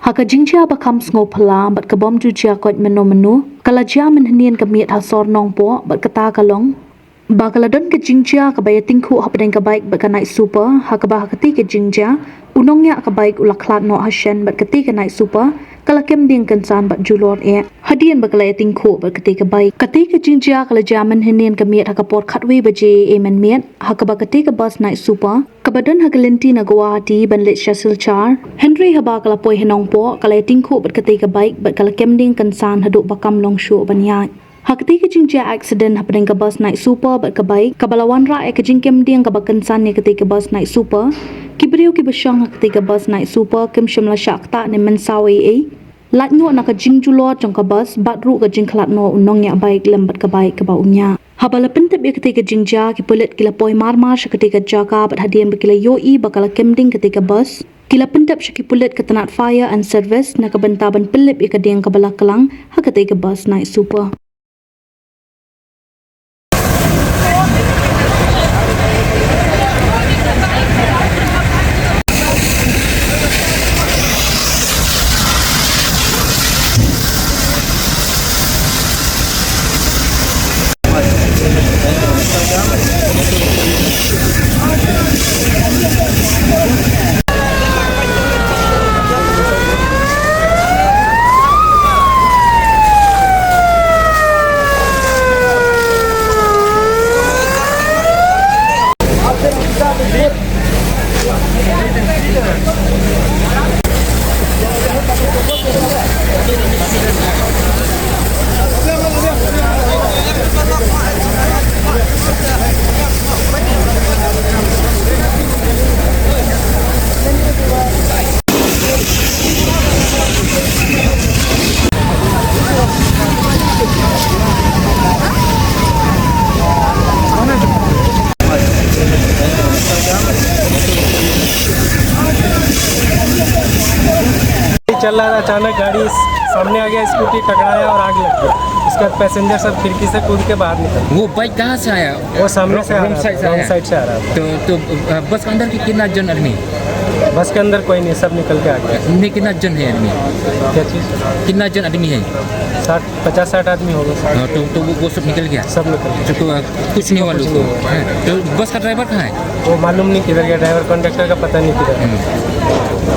Haka jingja bakam ngopala bat kabom jujia kot menu kalaja menhenian kemiat hasor Nongpoh bat kata kalong bakaladon ke jingja kabaya tyngkhuh hapdeng kabaik bat kanai super hakabah keti ke jingja nongniah kabaik ulak khlad no hashen bat keti kanai super kala Kemding kensan bat julor hadian bakalaya tyngkhuh bat keti kabaik keti ke jingja kalaja menhenian kemiat hakapor khatwe baje men miat hakabah keti ke bus naik super kabadon hagalenti na Guwahati ban let shasil char Henry haba kala poi Nongpoh kala tyngkhuh bat keti kabaik bat kala Kemding kensan haduk bakam longshu banyai hakti ke jingja accident hapdeng ke bus naik super bat kabaik kabalawan ra ke jing Kemding kabakensan ne keti ke bus naik super kibriu ki besyang hakti ke bus naik super kem shimla shakta ne mensawe lat nyo na ka jing julor jong ka bus bat ru ka jing khlad no nongniah baik lembat kabaik ka baunya habala pentep ya ketika jingja ki pulit kila poi marmar ketika jaka bat hadian bakila yoi bakala Kemding ketika bus kila pentep syaki pulit ke tenat fire and service na kabentaban pelip ya kadang kabala kelang ha ketika bus naik super चल रहा था अचानक गाड़ी सामने आ गया स्कूटी टकराया और आग लग गया उसके बाद पैसेंजर सब खिड़की से कूद के बाहर निकल वो बाइक कहाँ से आया? वो सामने से रॉन्ग साइड से आ रहा था तो बस के अंदर कितना जन आदमी? बस के अंदर कोई नहीं सब निकल के आ गया नहीं कितना जन है आदमी? क्या चीज़ कितना जन आदमी है? 50-60 आदमी होगा हाँ, तो वो सब निकल गया सब निकल गया तो कुछ नहीं हुआ लोग को तो बस का ड्राइवर कहाँ है? वो मालूम नहीं किधर गया ड्राइवर कंडक्टर का पता नहीं किधर